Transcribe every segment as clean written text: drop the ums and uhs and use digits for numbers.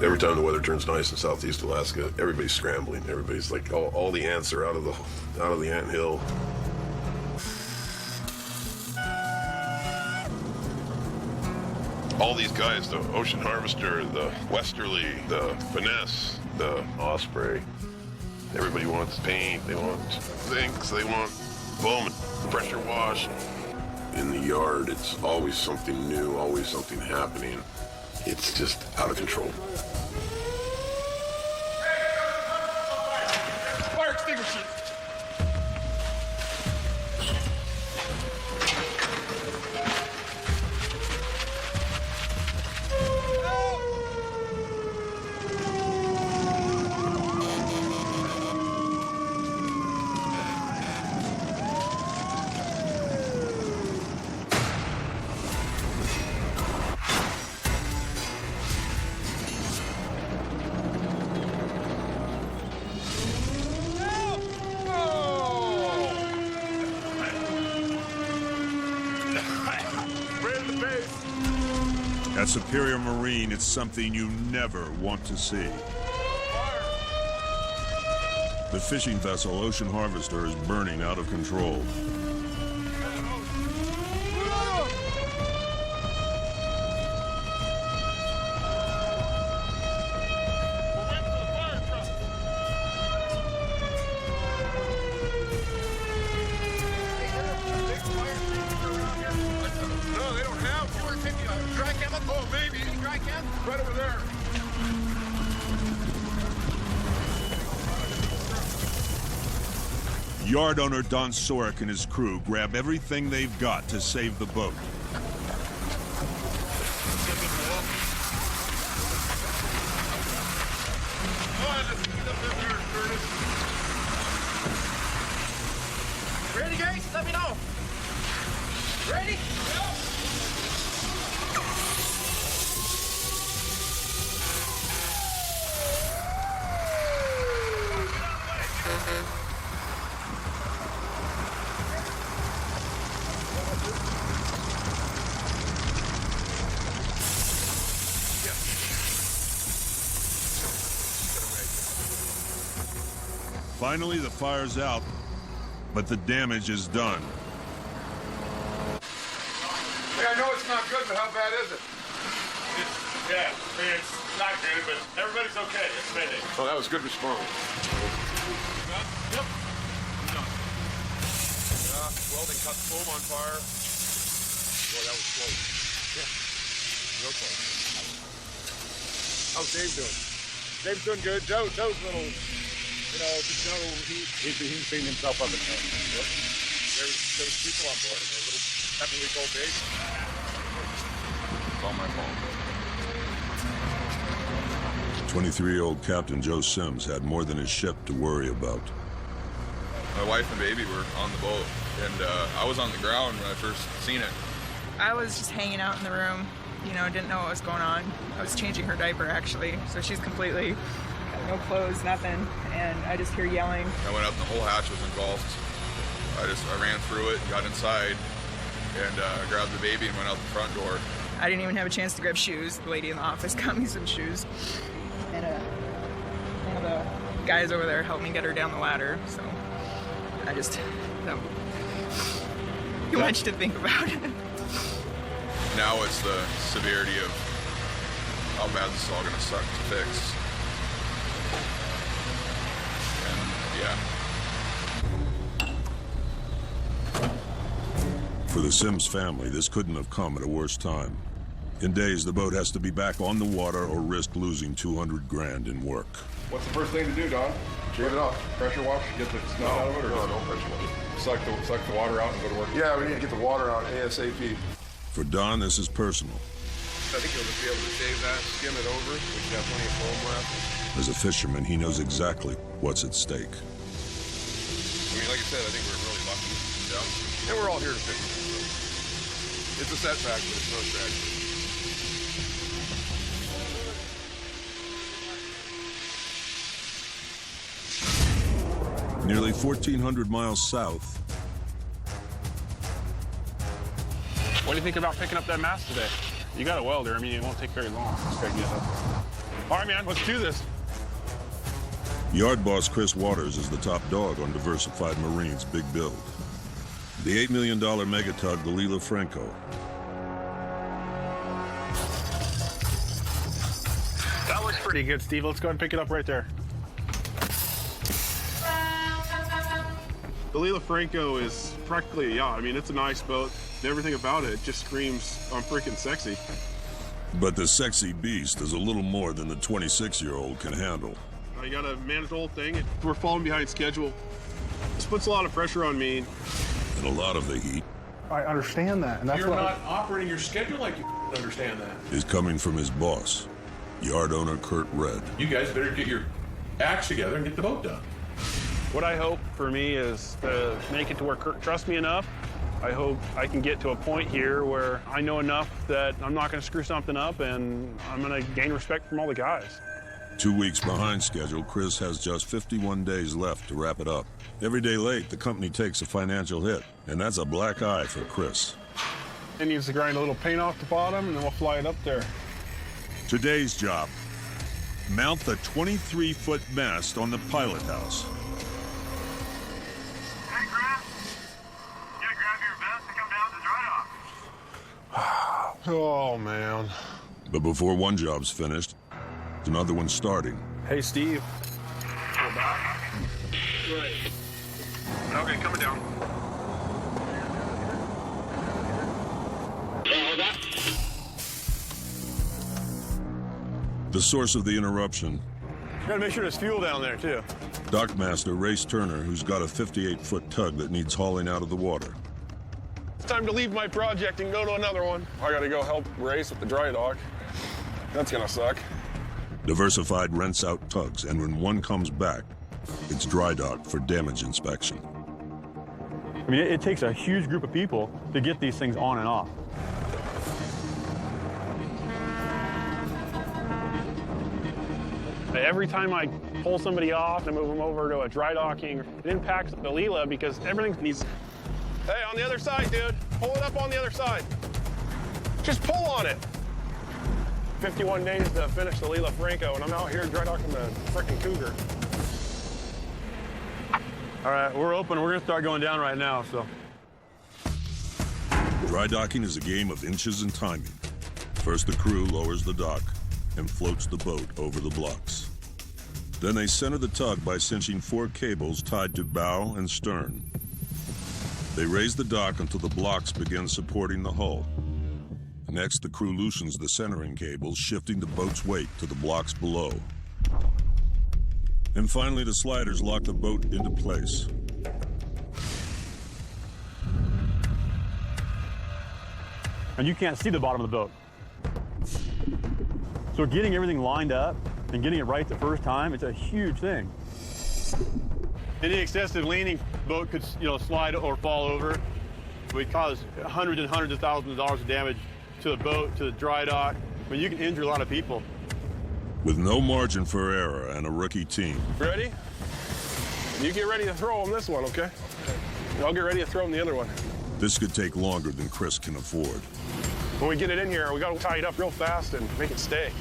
Every time the weather turns nice in Southeast Alaska, everybody's scrambling. Everybody's like, all the ants are out of the ant hill. All these guys, the Ocean Harvester, the Westerly, the Finesse, the Osprey, everybody wants paint, they want zincs, they want foam and pressure wash. In the yard, it's always something new, always something happening. It's just out of control. Fire extinguisher! At Superior Marine, it's something you never want to see. The fishing vessel Ocean Harvester is burning out of control. Right over there. Yard owner Don Sorek and his crew grab everything they've got to save the boat. Ready, guys? Let me know. Ready? Go. Finally, the fire's out, but the damage is done. Hey, I know it's not good, but how bad is it? Yeah, I mean, it's not good, but everybody's okay. It's Mayday. Oh, that was good response. Yep. Welding cut foam on fire. Boy, that was close. Yeah, real close. How's Dave doing? Dave's doing good. Joe's a little, he's beating himself up at the moment. There was people on board. A little 7-week-old baby. It's all my fault. 23-year-old Captain Joe Sims had more than his ship to worry about. My wife and baby were on the boat, and I was on the ground when I first seen it. I was just hanging out in the room, didn't know what was going on. I was changing her diaper, actually, so she's completely got no clothes, nothing, and I just hear yelling. I went out and the whole hatch was engulfed. I ran through it, got inside, and grabbed the baby and went out the front door. I didn't even have a chance to grab shoes. The lady in the office got me some shoes. And one of the guys over there helped me get her down the ladder, so I just, too much to think about. Now it's the severity of how bad this is all gonna suck to fix. And yeah. For the Sims family, this couldn't have come at a worse time. In days, the boat has to be back on the water or risk losing 200 grand in work. What's the first thing to do, Don? Shave it off. Pressure wash, get the snot out of it, or No pressure wash. suck the water out and go to work? Yeah, we need to get the water out ASAP. For Don, this is personal. I think you'll just be able to shave that, skim it over. We've got plenty of foam left. As a fisherman, he knows exactly what's at stake. I mean, like I said, I think we're really lucky. Yeah. And we're all here to fix it. It's a setback, but it's no tragedy. Nearly 1,400 miles south, What do you think about picking up that mast today? You got a welder. I mean, it won't take very long. Just gotta get it up. All right, man, let's do this. Yard boss Chris Waters is the top dog on Diversified Marine's big build. The $8 million mega tug, the Lila Franco. That looks pretty good, Steve. Let's go ahead and pick it up right there. The Lila Franco is practically a yacht. I mean, it's a nice boat. Everything about it just screams, I'm freaking sexy. But the sexy beast is a little more than the 26-year-old can handle. You gotta manage the whole thing. We're falling behind schedule. This puts a lot of pressure on me. And a lot of the heat I understand that, and that's You're what not operating your schedule like you understand that. is coming from his boss, yard owner Kurt Red. You guys better get your acts together and get the boat done. What I hope for me is to make it to where Kurt trusts me enough. I hope I can get to a point here where I know enough that I'm not going to screw something up, and I'm going to gain respect from all the guys. 2 weeks behind schedule, Chris has just 51 days left to wrap it up. Every day late, the company takes a financial hit, and that's a black eye for Chris. It needs to grind a little paint off the bottom, and then we'll fly it up there. Today's job: mount the 23-foot mast on the pilot house. Hey, Grant. You gotta grab your vest and come down to dry dock. Oh, man. But before one job's finished, another one's starting. Hey, Steve. Go back. Right. Okay, coming down. The source of the interruption: Gotta make sure there's fuel down there, too. Dockmaster Race Turner, who's got a 58-foot tug that needs hauling out of the water. It's time to leave my project and go to another one. I gotta go help Race with the dry dock. That's gonna suck. Diversified rents out tugs, and when one comes back, it's dry docked for damage inspection. I mean, it takes a huge group of people to get these things on and off. Every time I pull somebody off and move them over to a dry docking, it impacts the Lila because everything needs... Hey, on the other side, dude. Pull it up on the other side. Just pull on it. 51 days to finish the Lila Franco, and I'm out here dry docking the frickin' Cougar. All right, we're open. We're gonna start going down right now, so. Dry docking is a game of inches and timing. First, the crew lowers the dock and floats the boat over the blocks. Then they center the tug by cinching 4 cables tied to bow and stern. They raise the dock until the blocks begin supporting the hull. Next, the crew loosens the centering cables, shifting the boat's weight to the blocks below. And finally, the sliders lock the boat into place. And you can't see the bottom of the boat. So getting everything lined up and getting it right the first time, it's a huge thing. Any excessive leaning, boat could, slide or fall over. We cause hundreds and hundreds of thousands of dollars of damage to the boat, to the dry dock. I mean, you can injure a lot of people. With no margin for error and a rookie team. Ready? You get ready to throw them this one, okay? I'll get ready to throw them the other one. This could take longer than Chris can afford. When we get it in here, we gotta tie it up real fast and make it stay.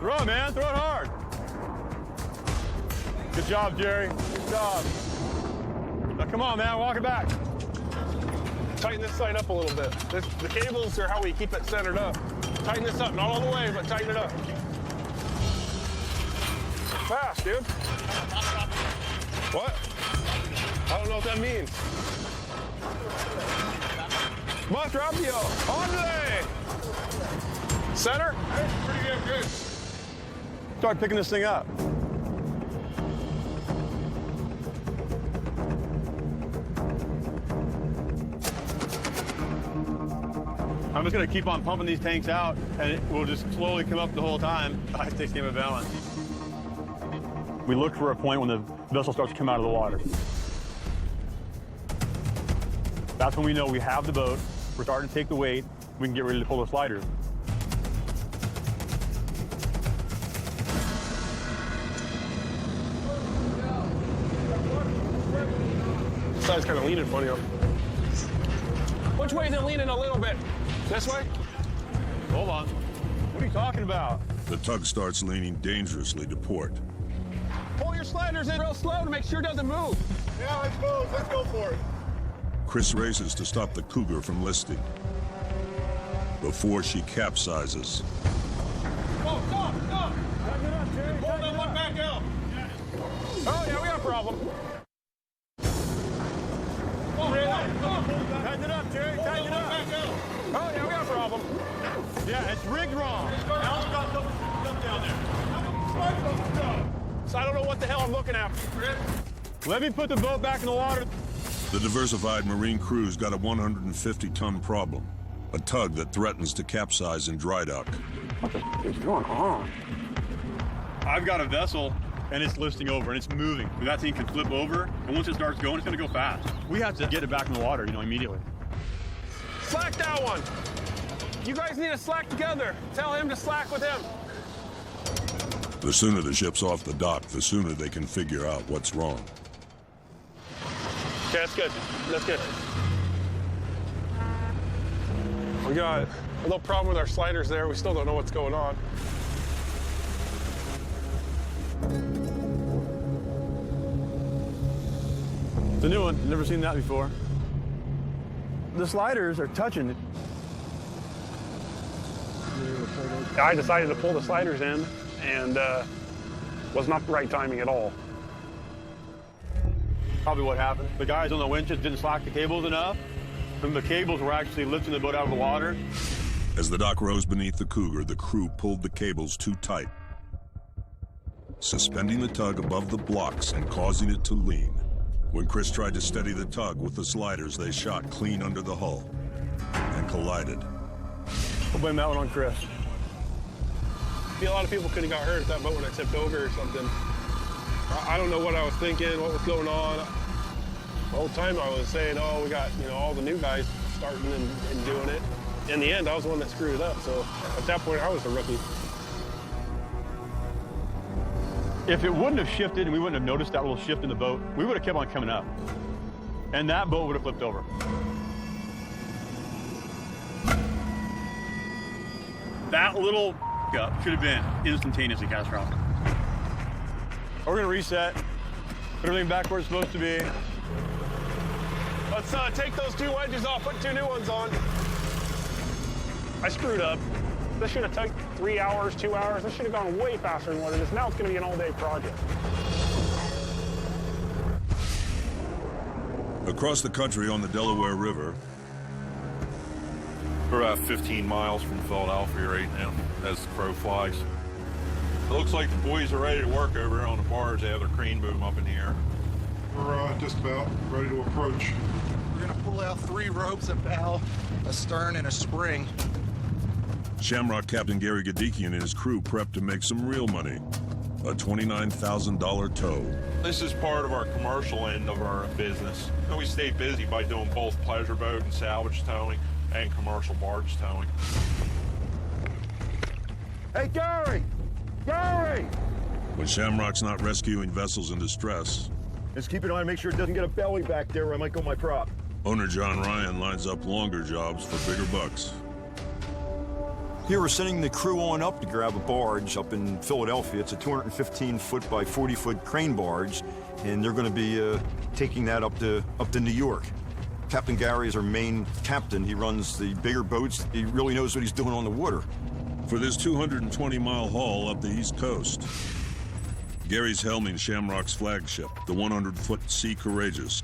Throw it, man, throw it hard. Good job, Jerry, good job. Now come on, man, walk it back. Tighten this side up a little bit. The cables are how we keep it centered up. Tighten this up, not all the way, but tighten it up. Fast, dude. What? I don't know what that means. Más rápido. Andre! Center? Pretty good. Start picking this thing up. I'm just gonna keep on pumping these tanks out, and it will just slowly come up the whole time. I stay stay my balance. We look for a point when the vessel starts to come out of the water. That's when we know we have the boat, we're starting to take the weight, we can get ready to pull the sliders. This side's kind of leaning funny. Which way is it leaning a little bit? This way? Hold on. What are you talking about? The tug starts leaning dangerously to port. Pull your sliders in real slow to make sure it doesn't move. Yeah, I suppose. Let's go for it. Chris races to stop the Cougar from listing before she capsizes. Oh, stop! Stop! Hold on, look back out. Oh, yeah, we got a problem. Tighten it up, Jerry. Tighten it up. Oh, yeah, we got a problem. Yeah, it's rigged wrong. Alan's got something down there. So I don't know what the hell I'm looking at. Let me put the boat back in the water. The diversified marine crew's got a 150-ton problem. A tug that threatens to capsize in dry dock. What the is going on? I've got a vessel, and it's listing over, and it's moving. That thing can flip over, and once it starts going, it's going to go fast. We have to get it back in the water, immediately. Slack that one. You guys need to slack together. Tell him to slack with him. The sooner the ship's off the dock, the sooner they can figure out what's wrong. Okay, that's good. That's good. We got a little problem with our sliders there. We still don't know what's going on. It's a new one. Never seen that before. The sliders are touching. I decided to pull the sliders in, and was not the right timing at all. Probably what happened. The guys on the winches didn't slack the cables enough, and the cables were actually lifting the boat out of the water. As the dock rose beneath the Cougar, the crew pulled the cables too tight, suspending the tug above the blocks and causing it to lean. When Chris tried to steady the tug with the sliders, they shot clean under the hull and collided. We'll blame that one on Chris. A lot of people could have got hurt if that boat would have tipped over or something. I don't know what I was thinking, what was going on. The whole time I was saying, oh, we got all the new guys starting and doing it. In the end, I was the one that screwed it up. So at that point, I was the rookie. If it wouldn't have shifted and we wouldn't have noticed that little shift in the boat, we would have kept on coming up. And that boat would have flipped over. That little up should have been instantaneously catastrophic. We're gonna reset, put everything back where it's supposed to be. Let's take those two wedges off, put two new ones on. I screwed up. This should have taken 3 hours, 2 hours. This should have gone way faster than what it is. Now it's going to be an all-day project. Across the country on the Delaware River, we're about 15 miles from Philadelphia right now, as the crow flies. It looks like the boys are ready to work over here on the barge. They have their crane boom up in the air. We're just about ready to approach. We're gonna pull out 3 ropes, a bow, a stern, and a spring. Shamrock Captain Gary Gadikian and his crew prepped to make some real money. A $29,000 tow. This is part of our commercial end of our business. And we stay busy by doing both pleasure boat and salvage towing and commercial barge towing. Hey, Gary! Gary! When Shamrock's not rescuing vessels in distress, Just keep an eye and make sure it doesn't get a belly back there or I might go my prop. owner John Ryan lines up longer jobs for bigger bucks. Here we're sending the crew on up to grab a barge up in Philadelphia. It's a 215-foot by 40-foot crane barge, and they're going to be taking that up to New York. Captain Gary is our main captain. He runs the bigger boats. He really knows what he's doing on the water. For this 220-mile haul up the East Coast, Gary's helming Shamrock's flagship, the 100-foot Sea Courageous,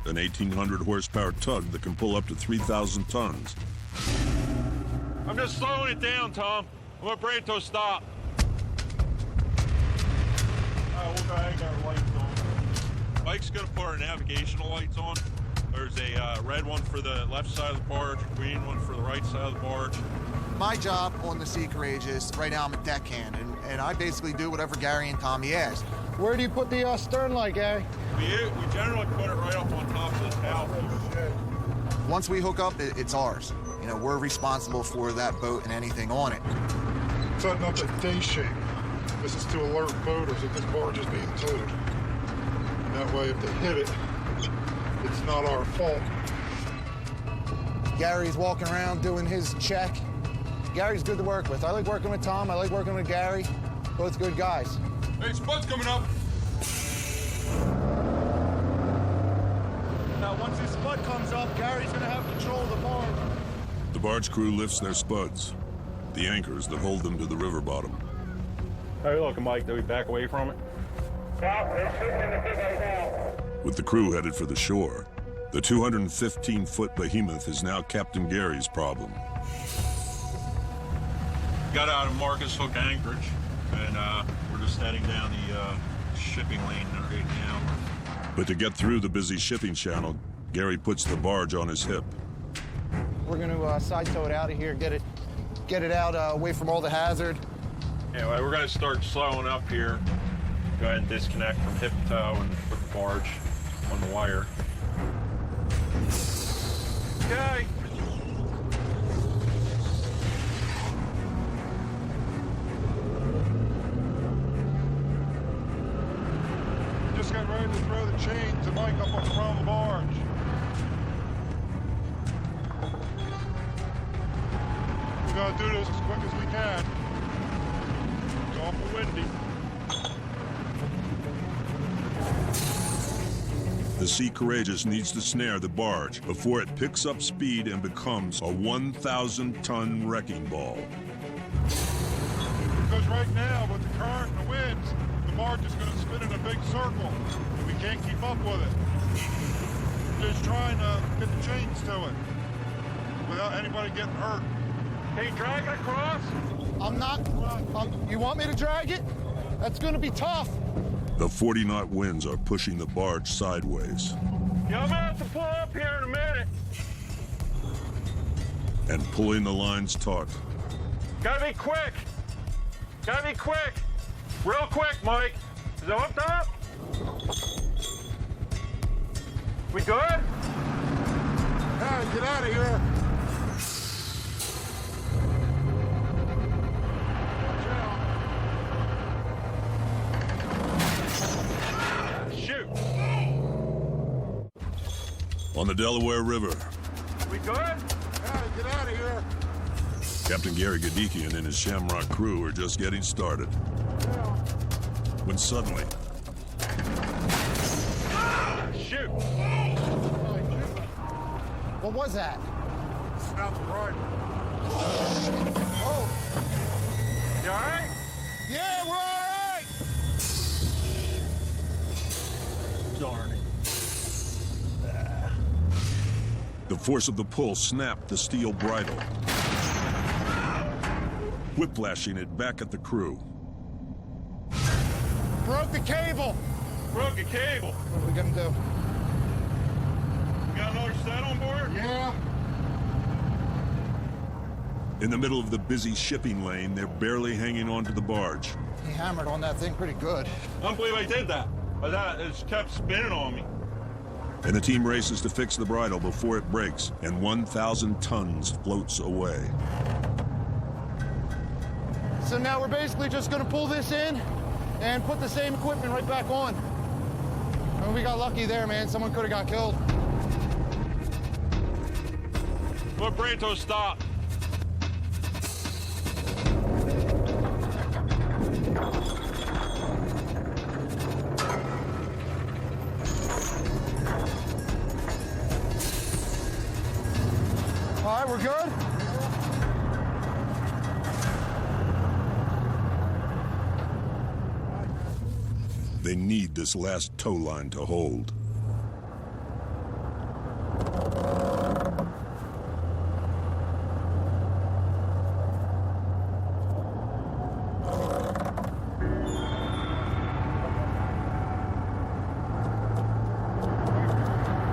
an 1,800-horsepower tug that can pull up to 3,000 tons. I'm just slowing it down, Tom. I'm gonna bring it to a stop. We'll go ahead and get our lights on. Mike's gonna put our navigational lights on. There's a red one for the left side of the barge, a green one for the right side of the barge. My job on the Sea Courageous, right now I'm a deckhand, and I basically do whatever Gary and Tommy ask. Where do you put the stern light, Gary? We generally put it right up on top of the tower. Once we hook up, it's ours. We're responsible for that boat and anything on it. Setting up a day shape. This is to alert boaters that this barge is being towed. And that way, if they hit it, it's not our fault. Gary's walking around doing his check. Gary's good to work with. I like working with Tom. I like working with Gary. Both good guys. Hey, Spud's coming up. Now, once this spud comes up, Gary's going to have control of the barge. The barge crew lifts their spuds, the anchors that hold them to the river bottom. Hey, look, Mike, do we back away from it? With the crew headed for the shore, the 215-foot behemoth is now Captain Gary's problem. Got out of Marcus Hook anchorage, and we're just heading down the shipping lane right now. But to get through the busy shipping channel, Gary puts the barge on his hip. We're going to side tow it out of here, get it out away from all the hazard. Anyway, we're going to start slowing up here. Go ahead and disconnect from hip tow and put the barge on the wire. Okay. Just got ready to throw the chain to Mike up on the front of the barge. We gotta do this as quick as we can. It's awful windy. The Sea Courageous needs to snare the barge before it picks up speed and becomes a 1,000-ton wrecking ball. Because right now, with the current and the winds, the barge is gonna spin in a big circle, and we can't keep up with it. We're just trying to get the chains to it without anybody getting hurt. Can you drag it across? I'm not. You want me to drag it? That's going to be tough. The 40-knot winds are pushing the barge sideways. Yeah, I'm gonna have to pull up here in a minute. And pulling the lines taut. Gotta be quick. Gotta be quick. Real quick, Mike. Is it hooked up? We good? Hey, get out of here. Shoot. On the Delaware River, We good? Hey, get out of here. Captain Gary Gadikian and his Shamrock crew are just getting started. When suddenly, Shoot. What was that? Snapped the rifle. Oh, You all right? yeah, we're all right. Darn it. the force of the pull snapped the steel bridle, whiplashing it back at the crew. Broke the cable. Broke a cable. What are we gonna do? You got another set on board? Yeah. In the middle of the busy shipping lane, they're barely hanging onto the barge. He hammered on that thing pretty good. I don't believe I did that. But that it just kept spinning on me. And the team races to fix the bridle before it breaks and 1,000 tons floats away. So now we're basically just gonna pull this in and put the same equipment right back on. I mean, we got lucky there, man. Someone could have got killed. Put Branto stop. All right, we're good? They need this last tow line to hold.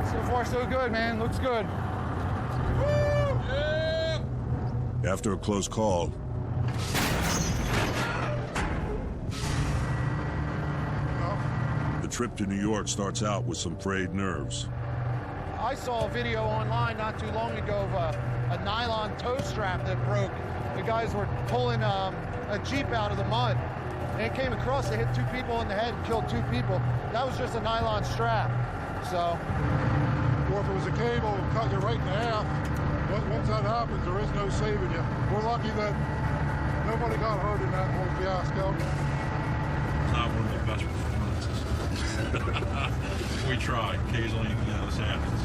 So far, so good, man. Looks good. After a close call, the trip to New York starts out with some frayed nerves. I saw a video online not too long ago of a nylon tow strap that broke. The guys were pulling a Jeep out of the mud. And it came across, they hit 2 people in the head and killed 2 people. That was just a nylon strap. So, Or if it was a cable, it would cut you right in half. Once that happens, there is no saving you. We're lucky that nobody got hurt in that whole fiasco. It's not one of the best performances. We try. Occasionally, this happens.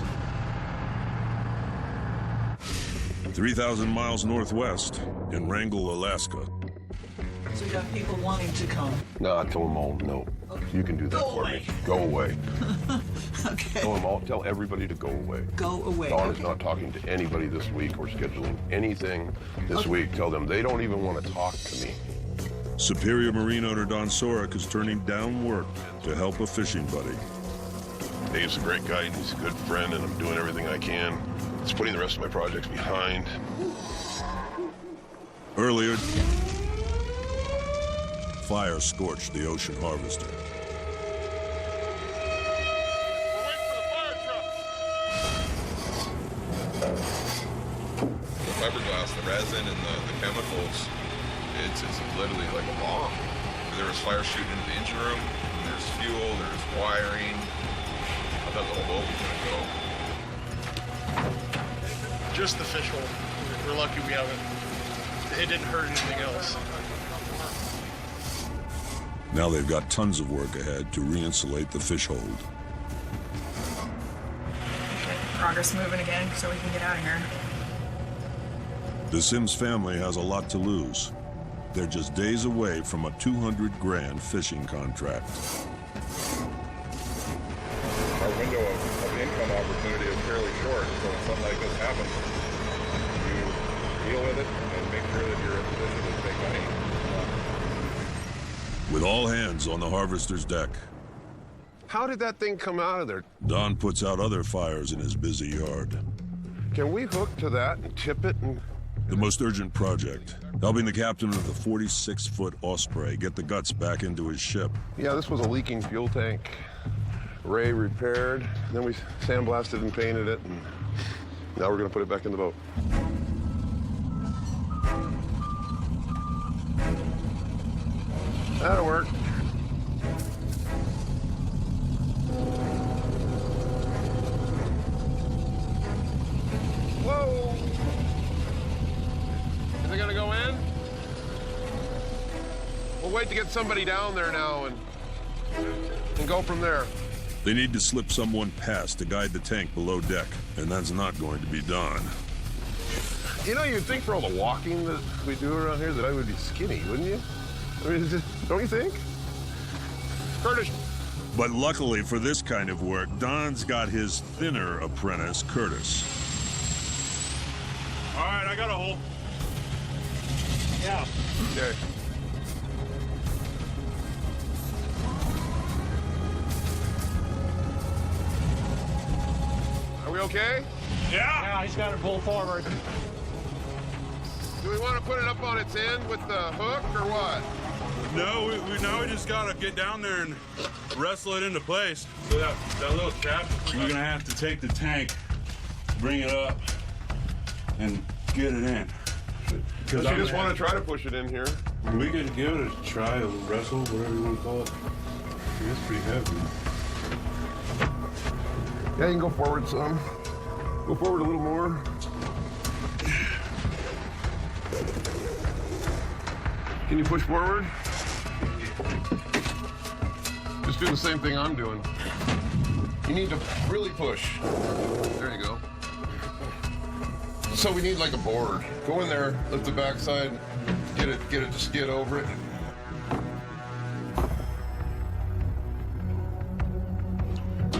3,000 miles northwest in Wrangell, Alaska. So you got people wanting to come. No, I told them all, no. You can do that for me. Go away. Okay. Tell them all, tell everybody to go away. Go away. Dawn is not talking to anybody this week or scheduling anything this week. Tell them they don't even want to talk to me. Superior Marine owner Don Sorek is turning down work to help a fishing buddy. Dave's a great guy and he's a good friend, and I'm doing everything I can. It's putting the rest of my projects behind. Earlier, fire scorched the ocean harvester. The fiberglass, the resin, and the chemicals, it's literally like a bomb. There was fire shooting into the engine room, there's fuel, there's wiring. I thought the whole boat was gonna go. Just the fish hole. We're lucky we haven't. It didn't hurt anything else. Now they've got tons of work ahead to re-insulate the fish hold. Progress moving again so we can get out of here. The Sims family has a lot to lose. They're just days away from a $200,000 fishing contract. Our window of income opportunity is fairly short, so when something like this happens, you deal with it and make sure that you're in a position to make money. With all hands on the harvester's deck, How did that thing come out of there? Don puts out other fires in his busy yard. Can we hook to that and tip it? And The most urgent project, helping the captain of the 46-foot Osprey get the guts back into his ship. yeah, this was a leaking fuel tank. Ray repaired, then we sandblasted and painted it, and now we're gonna put it back in the boat. That'll work. Whoa! Is it gonna go in? We'll wait to get somebody down there now and go from there. They need to slip someone past to guide the tank below deck, and that's not going to be done. You know, you'd think for all the walking that we do around here that I would be skinny, wouldn't you? I mean, don't you think? Curtis. But luckily for this kind of work, Don's got his thinner apprentice, Curtis. All right, I got a hole. Yeah. Okay. Are we okay? Yeah, he's got it pulled forward. Do we want to put it up on its end with the hook or what? No, now we just gotta get down there and wrestle it into place. So that little cap, we're gonna have to take the tank, bring it up, and get it in. Because you just want to try to push it in here. We could give it a try, a wrestle, whatever you want to call it. It's pretty heavy. Yeah, you can go forward some. Go forward a little more. Can you push forward? Just do the same thing I'm doing. You need to really push. There you go. So we need like a board. Go in there, lift the backside, get it to skid over it.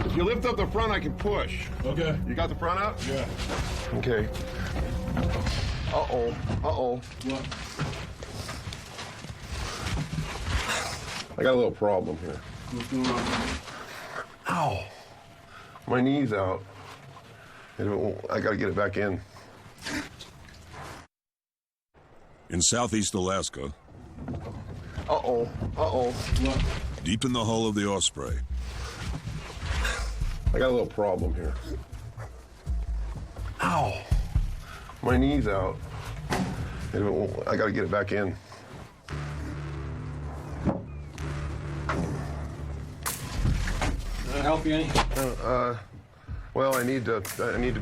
If you lift up the front, I can push. Okay. You got the front up? Yeah. Okay. Uh-oh. Uh-oh. What? I got a little problem here. What's going on? Ow. My knee's out. I gotta get it back in. In southeast Alaska, Uh-oh. Uh-oh. What? deep in the hull of the Osprey, I got a little problem here. Ow. My knee's out. I gotta get it back in. Can I help you any? Well, I need to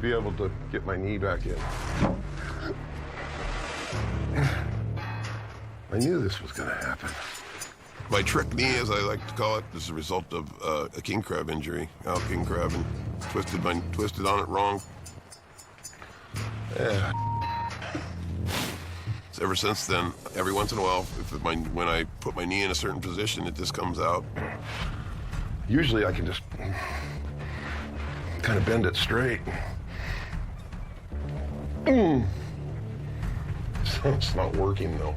be able to get my knee back in. I knew this was going to happen. My trick knee, as I like to call it, is a result of a king crab injury. Out king crab, and twisted on it wrong. Yeah. So ever since then, every once in a while, when I put my knee in a certain position, it just comes out. Usually I can just kind of bend it straight. It's not working though.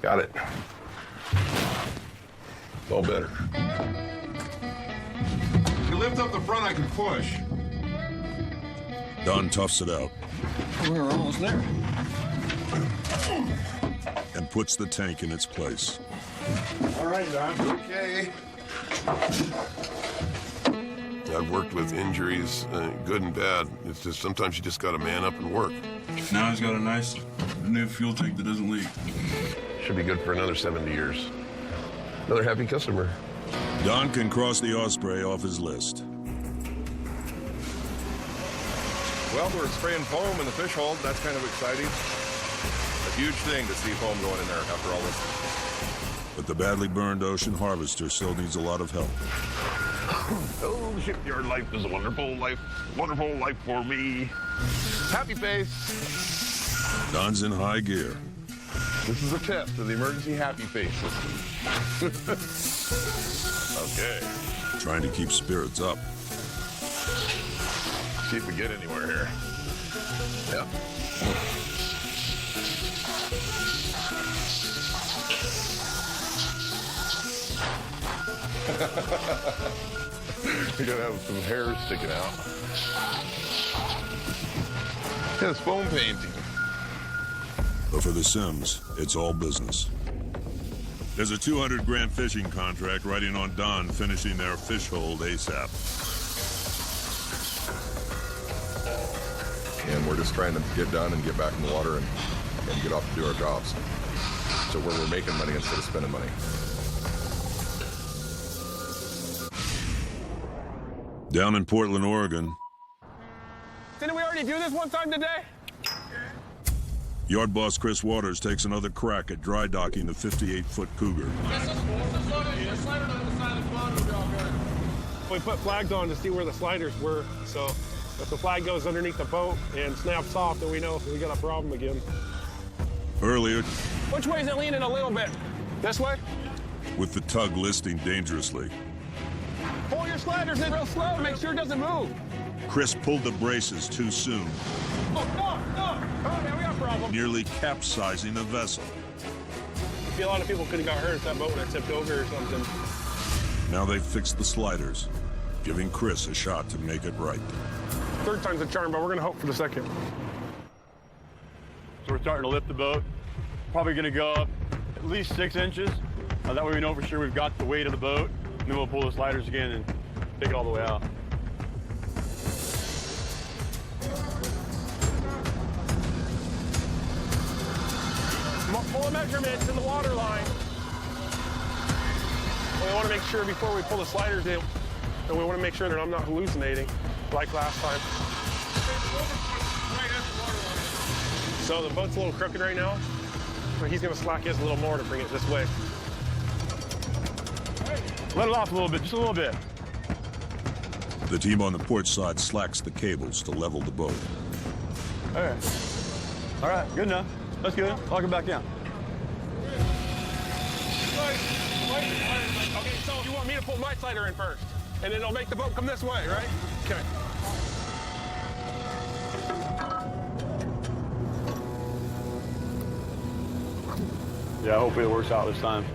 Got it. It's all better. If you lift up the front, I can push. Don toughs it out. We're almost there. And puts the tank in its place. All right, Don. Okay. I've worked with injuries, good and bad. It's just sometimes you just got to man up and work. Now he's got a nice new fuel tank that doesn't leak. Should be good for another 70 years. Another happy customer. Don can cross the Osprey off his list. Well, we're spraying foam in the fish hold. That's kind of exciting. A huge thing to see foam going in there after all this. But the badly burned ocean harvester still needs a lot of help. Oh, shipyard life is a wonderful life for me. Happy face. Don's in high gear. This is a test of the emergency happy face system. Okay. Trying to keep spirits up. See if we get anywhere here. Yeah. You're gonna have some hair sticking out. It's foam painting. But for the Sims, it's all business. There's a 200 grand fishing contract riding on Don finishing their fish hold ASAP. And we're just trying to get done and get back in the water and get off to do our jobs. So where we're making money instead of spending money. Down in Portland, Oregon, Didn't we already do this one time today? yard boss Chris Waters takes another crack at dry docking the 58-foot Cougar. We put flags on to see where the sliders were, so if the flag goes underneath the boat and snaps off, then we know we got a problem again. Earlier, Which way is it leaning a little bit? This way? with the tug listing dangerously, Pull your sliders in real slow, make sure it doesn't move. Chris pulled the braces too soon, Oh, no! Oh, man, we got a problem. nearly capsizing the vessel. I feel a lot of people could have got hurt if that boat would have tipped over or something. Now they've fixed the sliders, giving Chris a shot to make it right. Third time's a charm, but we're gonna hope for the second. So we're starting to lift the boat. Probably gonna go up at least 6 inches. That way we know for sure we've got the weight of the boat. And then we'll pull the sliders again and take it all the way out. Pull a measurement to the water line. We want to make sure before we pull the sliders in, and we want to make sure that I'm not hallucinating like last time. So the boat's a little crooked right now, but he's going to slack his a little more to bring it this way. Let it off a little bit, just a little bit. The team on the port side slacks the cables to level the boat. All right, good enough. That's good. Lock it back down. Okay, so you want me to pull my slider in first, and then it'll make the boat come this way, right? Okay. Yeah, hopefully it works out this time.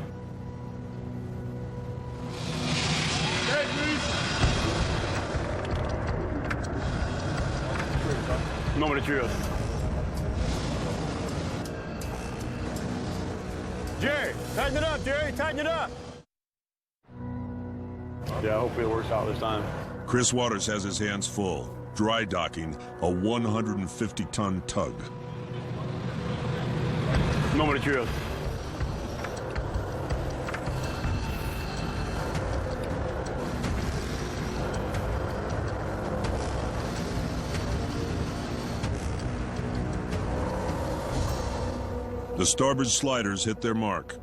Moment of truth. Jerry, tighten it up, Jerry, tighten it up. Yeah, hopefully it works out this time. Chris Waters has his hands full, dry docking a 150-ton tug. Moment of truth. The starboard sliders hit their mark.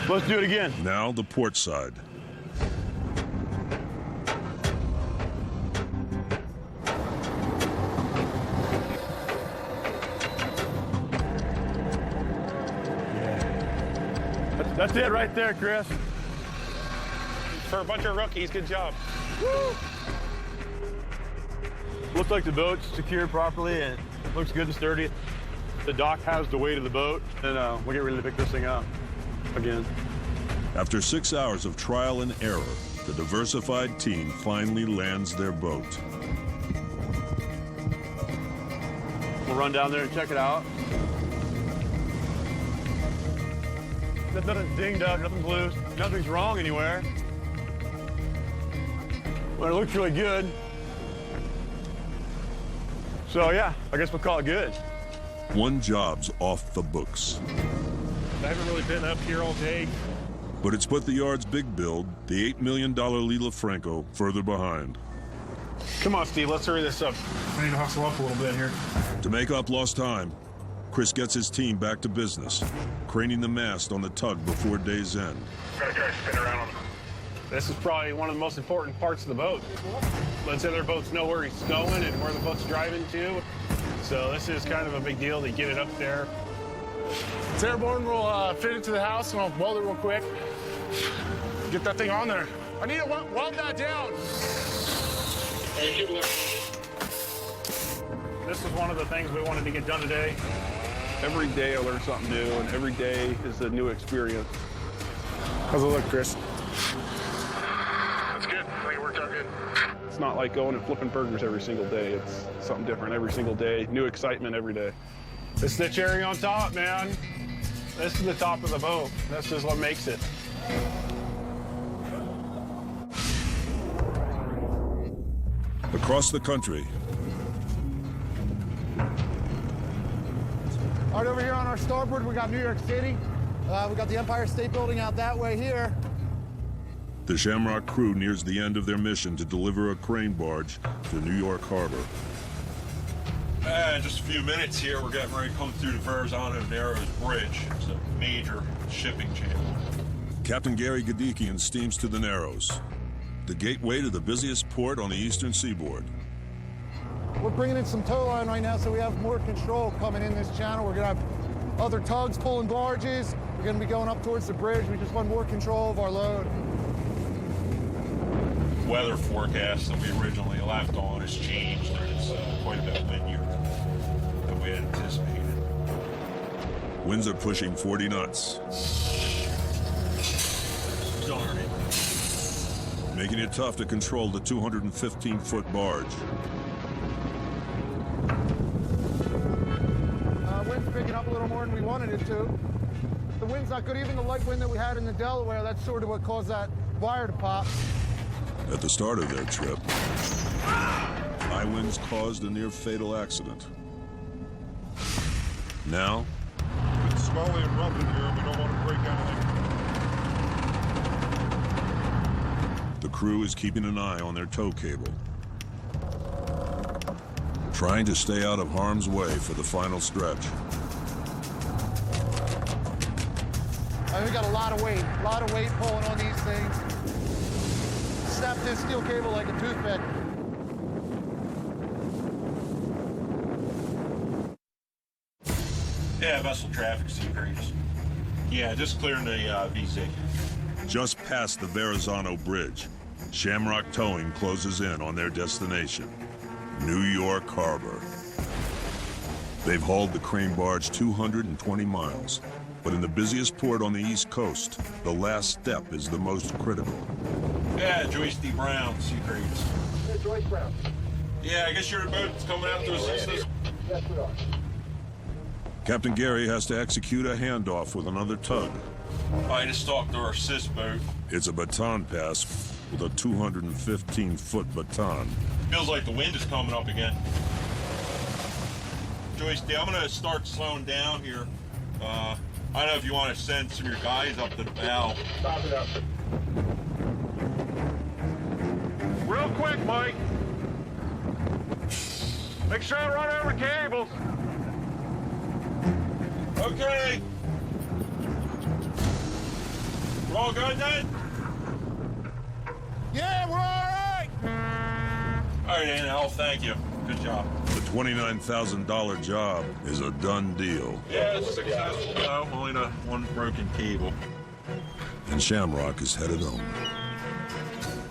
Let's do it again. Now the port side. That's it right there, Chris. For a bunch of rookies, good job. Woo! Looks like the boat's secured properly and looks good and sturdy. The dock has the weight of the boat, and we'll get ready to pick this thing up again. After 6 hours of trial and error, the diversified team finally lands their boat. We'll run down there and check it out. Nothing's dinged up, nothing's loose, nothing's wrong anywhere. But it looks really good. So yeah, I guess we'll call it good. One job's off the books. I haven't really been up here all day. But it's put the yard's big build, the $8 million Lila Franco, further behind. Come on, Steve, let's hurry this up. I need to hustle up a little bit here. To make up lost time, Chris gets his team back to business, craning the mast on the tug before day's end. Got a guy spin around on. This is probably one of the most important parts of the boat. Let's say their boats know where he's going and where the boat's driving to. So this is kind of a big deal to get it up there. It's airborne. We'll fit it to the house and I'll weld it real quick. Get that thing on there. I need to weld that down. This is one of the things we wanted to get done today. Every day I learn something new, and every day is a new experience. How's it look, Chris? That's good. I think it worked out good. It's not like going and flipping burgers every single day. It's something different every single day. New excitement every day. This is the cherry on top, man. This is the top of the boat. This is what makes it. Across the country, All right, over here on our starboard, we got New York City. We got the Empire State Building out that way here. the Shamrock crew nears the end of their mission to deliver a crane barge to New York Harbor. Just a few minutes here. We're getting ready to come through the Verrazano Narrows Bridge. It's a major shipping channel. Captain Gary Gadikian steams to the Narrows, the gateway to the busiest port on the eastern seaboard. We're bringing in some tow line right now, so we have more control coming in this channel. We're gonna have other tugs pulling barges. We're gonna be going up towards the bridge. We just want more control of our load. Weather forecast that we originally left on has changed. There's quite a bit of wind here than we had anticipated. Winds are pushing 40 knots. Darn it. Making it tough to control the 215-foot barge. Wind's picking up a little more than we wanted it to. The wind's not good. Even the light wind that we had in the Delaware, that's sort of what caused that wire to pop. At the start of their trip, high winds caused a near-fatal accident. Now, It's smelly and rough in here. We don't want to break anything. the crew is keeping an eye on their tow cable, trying to stay out of harm's way for the final stretch. We got a lot of weight pulling on these things. Snap this steel cable like a toothpick. Yeah, vessel traffic decrease. Yeah, just clearing the VZ. Just past the Verrazano Bridge, Shamrock Towing closes in on their destination, New York Harbor. They've hauled the crane barge 220 miles, but in the busiest port on the East Coast, the last step is the most critical. Yeah, Joyce D. Brown, Seacreeds. Hey, Joyce Brown. Yeah, I guess your boat's coming out to assist us. Yes, we are. Captain Gary has to execute a handoff with another tug. I just talked to our assist boat. It's a baton pass with a 215-foot baton. Feels like the wind is coming up again. Joyce, I'm gonna start slowing down here. I don't know if you want to send some of your guys up to the bow. Stop it up. Real quick, Mike. Make sure I run over cables. Okay. We're all good then? Yeah, we're all right. All right, Anna, thank you. Good job. The $29,000 job is a done deal. Yeah, it's successful though. Only the one broken cable. And Shamrock is headed home.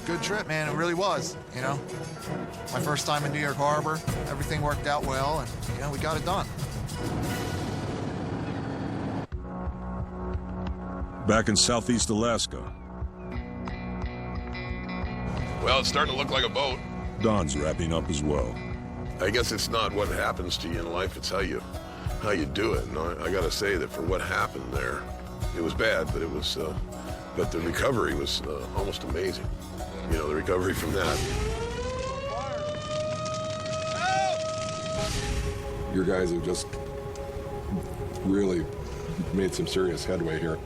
Good trip, man. It really was, you know. My first time in New York Harbor. Everything worked out well, and, you know, we got it done. Back in southeast Alaska, Well, it's starting to look like a boat. Don's wrapping up as well. I guess it's not what happens to you in life, it's how you do it. And I gotta say that for what happened there, it was bad, but it was, but the recovery was almost amazing. You know, the recovery from that. Your guys have just really made some serious headway here.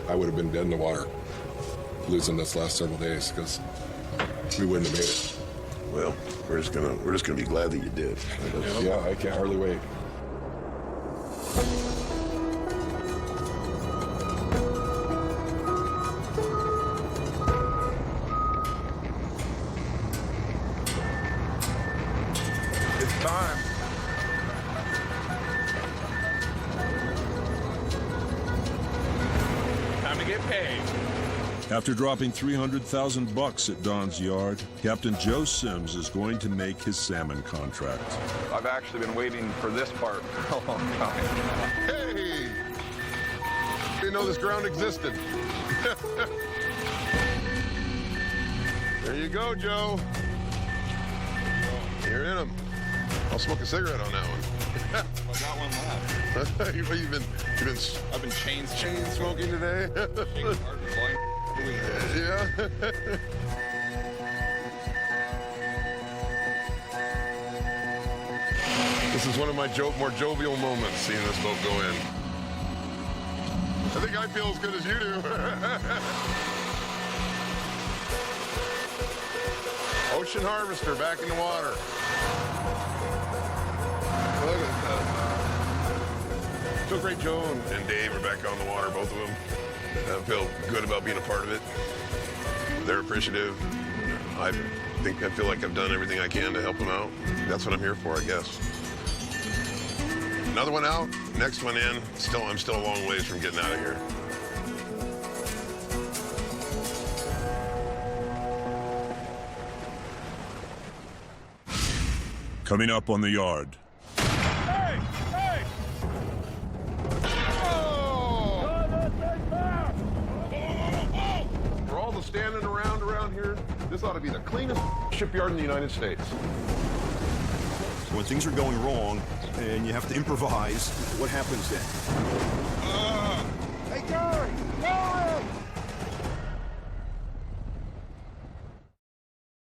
I would have been dead in the water losing this last several days because we wouldn't have made it. Well, we're just gonna be glad that you did. Yeah, I can't hardly wait. It's time. Time to get paid. After dropping $300,000 at Don's yard, Captain Joe Sims is going to make his salmon contract. I've actually been waiting for this part for a long time. Hey! Didn't know this ground existed. There you go, Joe. You're in them. I'll smoke a cigarette on that one. I got one left. I've been chain smoking today. Yeah. This is one of my more jovial moments, seeing this boat go in. I think I feel as good as you do. Ocean Harvester back in the water. Look at that. So great, Joe and Dave are back on the water, both of them. I feel good about being a part of it. They're appreciative. I feel like I've done everything I can to help them out. That's what I'm here for, I guess. Another one out, next one in. I'm still a long ways from getting out of here. Coming up on the yard. Hey! Hey! For all the standing around here, this ought to be the cleanest shipyard in the United States. So when things are going wrong and you have to improvise, what happens then? Hey, Gary! Gary!